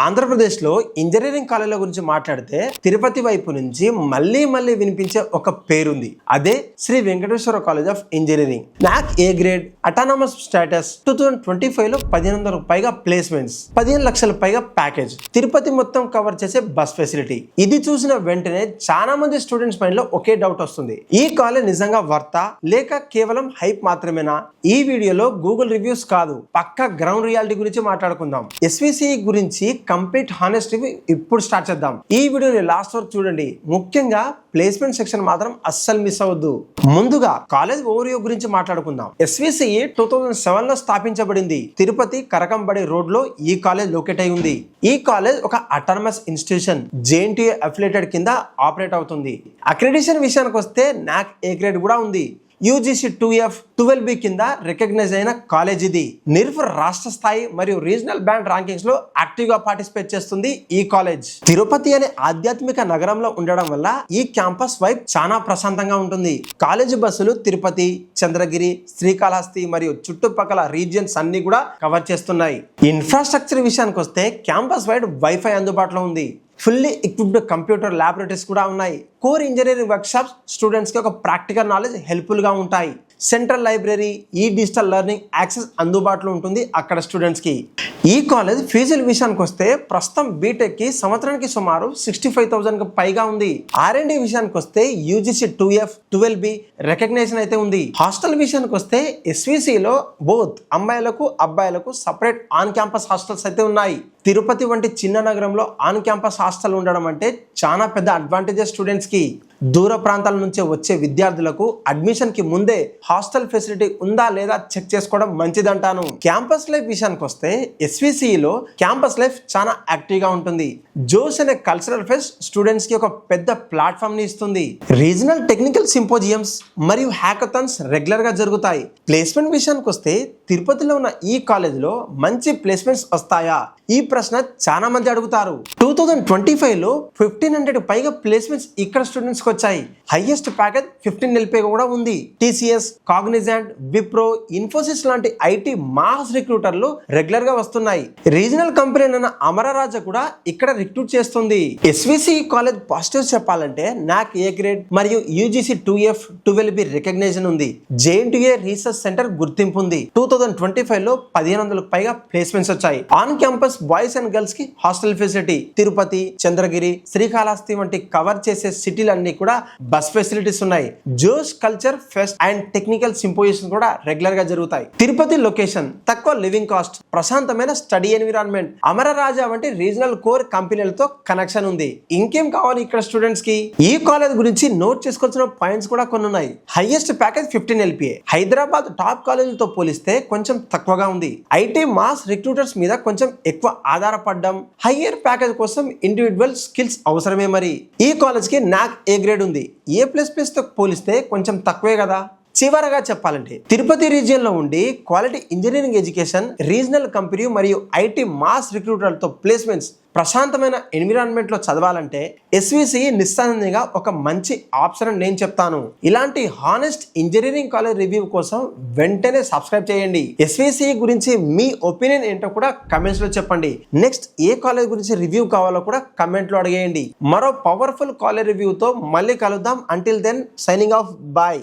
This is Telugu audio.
ఆంధ్రప్రదేశ్లో ఇంజనీరింగ్ కాలేజీల గురించి మాట్లాడితే తిరుపతి వైపు నుంచి మళ్ళీ వినిపించే ఒక పేరుంది. అదే Shri Venkateswara college of engineering. NAAC A grade, autonomous status, 2025 లో 1500 పైగా ప్లేస్మెంట్స్, 15 లక్షల పైగా ప్యాకేజ్, తిరుపతి మొత్తం కవర్ చేసే బస్ ఫెసిలిటీ. ఇది చూసిన వెంటనే చాలా మంది స్టూడెంట్స్ మైండ్ లో ఒకే డౌట్ వస్తుంది. ఈ కాలేజ్ నిజంగా వర్తా లేక కేవలం హైప్ మాత్రమేనా? ఈ వీడియోలో గూగుల్ రివ్యూస్ కాదు, పక్కా గ్రౌండ్ రియాలిటీ గురించి మాట్లాడుకుందాం. ఎస్విసి గురించి కంప్లీట్ హానెస్ట్ రివ్యూ ఇప్పుడు స్టార్ట్ చేద్దాం. ఈ వీడియోని లాస్ట్ వరకు చూడండి. ముఖ్యంగా ప్లేస్మెంట్ సెక్షన్ మాత్రం అస్సలు మిస్ అవ్వద్దు. ముందుగా కాలేజ్ ఓవరియో గురించి మాట్లాడుకుందాం. ఎస్విసి 2007 లో స్థాపించబడింది. తిరుపతి కరకంబడి రోడ్ లో ఈ కాలేజ్ లొకేట్ అయి ఉంది. ఈ కాలేజ్ ఒక అటానమస్ ఇన్స్టిట్యూషన్, జేఎన్టీయూ అఫిలియేటెడ్ కింద ఆపరేట్ అవుతుంది. అక్రెడిటేషన్ విషయానికి వస్తే నాక్ ఏ గ్రేడ్ కూడా ఉంది. యూజీసీ 2F 12B కింద రికగ్నైజ్ అయిన కాలేజ్ ఇది. నిర్ఫ్ రాష్ట్ర స్థాయి మరియు రీజనల్ బ్యాండ్ ర్యాంకింగ్స్ లో యాక్టివ్ గా పార్టిసిపేట్ చేస్తుంది ఈ కాలేజ్. తిరుపతి అనే ఆధ్యాత్మిక నగరంలో ఉండడం వల్ల ఈ క్యాంపస్ వైబ్ చాలా ప్రశాంతంగా ఉంటుంది. కాలేజీ బస్సులు తిరుపతి, చంద్రగిరి, శ్రీకాళహస్తి మరియు చుట్టుపక్కల రీజియన్స్ అన్ని కూడా కవర్ చేస్తున్నాయి. ఇన్ఫ్రాస్ట్రక్చర్ విషయానికి వస్తే క్యాంపస్ వైడ్ వైఫై అందుబాటులో ఉంది. ఫుల్లీ ఎక్విప్డ్ కంప్యూటర్ ల్యాబొరేటరీస్ కూడా ఉన్నాయి. కోర్ ఇంజనీరింగ్ వర్క్షాప్స్ స్టూడెంట్స్ కి ఒక ప్రాక్టికల్ నాలెడ్జ్ హెల్ప్ఫుల్ గా ఉంటాయి. సెంట్రల్ లైబ్రరీ, ఈ డిజిటల్ లెర్నింగ్ యాక్సెస్ అందుబాటులో ఉంటుంది అక్కడ స్టూడెంట్స్ కి. ఈ కాలేజ్ ఫీజుల విషయానికి వస్తే ప్రస్తుతం బీటెక్ కి సంవత్సరానికి సుమారు 65,000 కి పైగా ఉంది. R&D విషయానికి వస్తే యూజీసీ 2F 12B రికగ్నేషన్ అయితే ఉంది. హాస్టల్ విషయానికి వస్తే ఎస్విసిలో బోత్ అమ్మాయిలకు అబ్బాయిలకు సపరేట్ ఆన్ క్యాంపస్ హాస్టల్స్ అయితే ఉన్నాయి. తిరుపతి వంటి చిన్న నగరంలో ఆన్ క్యాంపస్ హాస్టల్ ఉండడం అంటే చాలా పెద్ద అడ్వాంటేజెస్ స్టూడెంట్స్ కి. దూర ప్రాంతాల నుంచి వచ్చే విద్యార్థులకు అడ్మిషన్ కి ముందే హాస్టల్ ఫెసిలిటీ ఉందా లేదా చెక్ చేసుకోవడం మంచిదంటాను. క్యాంపస్ లైఫ్ విషయానికి వస్తే ఎస్విసిలో క్యాంపస్ లైఫ్ చాలా యాక్టివ్ గా ఉంటుంది. జోష్ అనే కల్చరల్ ఫెస్ట్ స్టూడెంట్స్ కి ఒక పెద్ద ప్లాట్ఫామ్ ని ఇస్తుంది. రీజనల్ టెక్నికల్ సింపోజియమ్స్ మరియు హ్యాకథాన్స్ రెగ్యులర్ గా జరుగుతాయి. ప్లేస్మెంట్ విషయానికి వస్తే తిరుపతిలో ఉన్న ఈ కాలేజ్ లో మంచి ప్లేస్మెంట్స్ వస్తాయా? ఈ ప్రశ్న చాలా మంది అడుగుతారు. 2025 లో 1500 పైగా ప్లేస్మెంట్స్ ఇక్కడ స్టూడెంట్స్ కి వచ్చాయి. హైయెస్ట్ ప్యాకేజ్ 15 LPA కూడా ఉంది. టీసీఎస్, కాగ్నిజెంట్, విప్రో, ఇన్ఫోసిస్ లాంటి ఐటీ మాస్ రిక్రూటర్లు రెగ్యులర్ గా వస్తున్నాయి. రీజనల్ కంపెనీ అయిన అమరరాజా కూడా ఇక్కడ రిక్రూట్ చేస్తుంది. ఎస్విసి కాలేజ్ పాజిటివ్స్ చెప్పాలంటే నాక్ ఏ గ్రేడ్ మరియు యూజీసీ 2F 12B రికగ్నిషన్ ఉంది. జేఎన్టీయూ రీసెర్చ్ సెంటర్ గుర్తింపు ఉంది. 2025 లో 1500 పైగా ప్లేస్మెంట్స్ వచ్చాయి. On campus boys and girls కి హాస్టల్ ఫెసిలిటీ. తిరుపతి, చంద్రగిరి, శ్రీకాళహస్తి వంటి కవర్ చేసే సిటీలన్నీ కూడా బస్ ఫెసిలిటీస్ ఉన్నాయి. జోష్ కల్చర్ ఫెస్ట్ అండ్ టెక్నికల్ సింపోజిషన్ కూడా రెగ్యులర్ గా జరుగుతాయి. తిరుపతి లొకేషన్, తక్కువ లివింగ్ కాస్ట్, ప్రశాంతమైన స్టడీ ఎన్విరాన్మెంట్, అమరరాజా వంటి రీజనల్ కోర్ కంపెనీలతో కనెక్షన్ ఉంది. ఇంకేం కావాలి ఇక్కడ స్టూడెంట్స్ కి? ఈ కాలేజ్ గురించి నోట్ చేసుకోవాల్సిన పాయింట్స్ కూడా కొన్ని ఉన్నాయి. Highest package 15 LPA. Hyderabad top కాలేజీలతో పోలిస్తే కొంచెం తక్కువగా ఉంది. ఐటీ మాస్ రిక్రూటర్స్ మీద కొంచెం ఎక్కువ ఆధారపడడం, హయ్యర్ ప్యాకేజ్ కోసం ఇండివిజువల్ స్కిల్స్ అవసరమే. మరి ఈ కాలేజ్ కి నాక్ ఏ గ్రేడ్ ఉంది. A++ తో పోలిస్తే కొంచెం తక్కువే కదా. చివరగా చెప్పాలంటే తిరుపతి రీజియన్ లో ఉండి quality engineering education, regional company మరియు ఐటీ మాస్ రిక్రూటర్లతో ప్లేస్మెంట్స్, ప్రశాంతమైన ఎన్విరాన్మెంట్ లో చదవాలంటే ఎస్విసి నిస్సందేహంగా ఒక మంచి ఆప్షన్ అని నేను చెప్తాను. ఇలాంటి హానెస్ట్ ఇంజనీరింగ్ కాలేజ్ రివ్యూ కోసం వెంటనే సబ్స్క్రైబ్ చేయండి. ఎస్విసి గురించి మీ ఒపీనియన్ ఏంటో కూడా కమెంట్స్ లో చెప్పండి. నెక్స్ట్ ఏ కాలేజ్ గురించి రివ్యూ కావాలో కూడా కమెంట్ లో అడిగేయండి. మరో పవర్ఫుల్ కాలేజ్ రివ్యూతో మళ్ళీ కలుద్దాం. Until then signing off, bye.